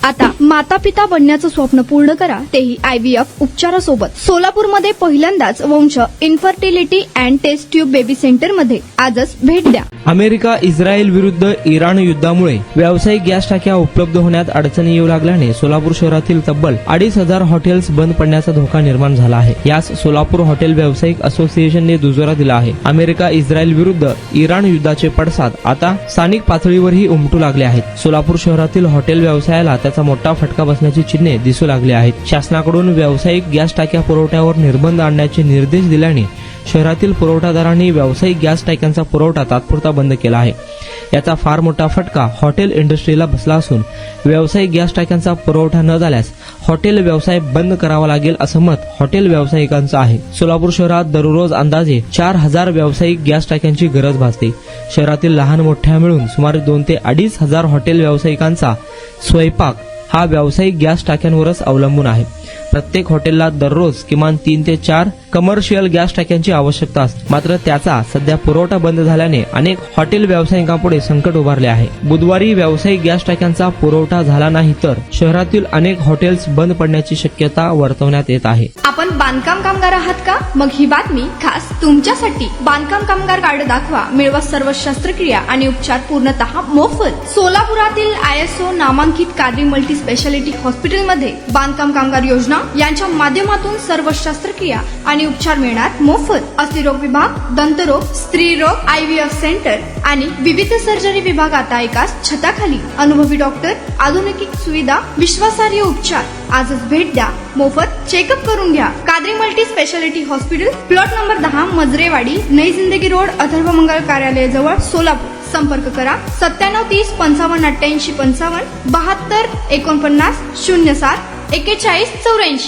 आता माता पिता बनण्याचं स्वप्न पूर्ण करा, तेही IVF उपचारासोबत. सोलापूरमध्ये पहिल्यांदाच Vansh infertility and test tube baby centre मध्ये आजच भेट द्या. अमेरिका इस्रायल विरुद्ध इराण युद्धामुळे व्यावसायिक गॅस टाक्या उपलब्ध होण्यात अडचणी येऊ लागल्याने सोलापूर शहरातील तब्बल 2,500 हॉटेल्स बंद पडण्याचा धोका निर्माण झाला आहे. यास सोलापूर हॉटेल व्यावसायिक असोसिएशनने दुजोरा दिला आहे. अमेरिका इस्रायल विरुद्ध इराण युद्धाचे पडसाद आता स्थानिक पातळीवरही उमटू लागले आहेत. सोलापूर शहरातील हॉटेल व्यवसायाला त्याचा मोठा फटका बसण्याची चिन्हे दिसू लागली आहेत. शासनाकडून व्यावसायिक गॅस टाक्या पुरवठ्यावर निर्बंध आणण्याचे निर्देश दिल्याने शहरातील पुरवठादारांनी व्यावसायिक गॅस टाक्यांचा पुरवठा तात्पुरता बंद केला आहे. याचा फार मोठा फटका हॉटेल इंडस्ट्रीला बसला असून व्यावसायिक गॅस टाक्यांचा पुरवठा न झाल्यास हॉटेल व्यवसाय बंद करावा लागेल असं मत हॉटेल व्यावसायिकांचं आहे. सोलापूर शहरात दररोज अंदाजे 4,000 व्यावसायिक गॅस टाक्यांची गरज भासते. शहरातील लहान मोठ्या मिळून सुमारे 2,000 ते 2,500 हॉटेल व्यावसायिकांचा स्वयंपाक हा व्यावसायिक गॅस टाक्यांवरच अवलंबून आहे. प्रत्येक हॉटेलला दररोज किमान 3 ते 4 कमर्शियल गॅस टाक्यांची आवश्यकता असते. मात्र त्याचा सध्या पुरवठा बंद झाल्याने अनेक हॉटेल व्यावसायिकांपुढे संकट उभारले आहे. बुधवारी व्यावसायिक गॅस टाक्यांचा पुरवठा झाला नाही तर शहरातील अनेक हॉटेल्स बंद पडण्याची शक्यता वर्तवण्यात येत आहे. आपण बांधकाम कामगार आहात का? मग ही बातमी खास तुमच्यासाठी. बांधकाम कामगार कार्ड दाखवा, मिळवा सर्व शस्त्रक्रिया आणि उपचार पूर्णतः मोफत. सोलापुरातील ISO नामांकित कादरी मल्टी स्पेशालिटी हॉस्पिटलमध्ये बांधकाम कामगार योजना यांच्या माध्यमातून सर्व शस्त्रक्रिया आणि उपचार मिळणार मोफत. अस्थिरोग विभाग, दंतरोग, स्त्रीरोग, IVF सेंटर आणि विविध सर्जरी विभाग आता एकाच छताखाली. अनुभवी डॉक्टर, आधुनिक सुविधा, विश्वासार्ह उपचार. आजच भेट द्या, मोफत चेकअप करून घ्या. Qadri multi speciality hospital, plot number 10, Majrewadi, नई जिंदगी रोड, अथर्व मंगल कार्यालयाजवळ, सोलापूर. संपर्क करा 97 30 55 88 55 72 49 07 41 84.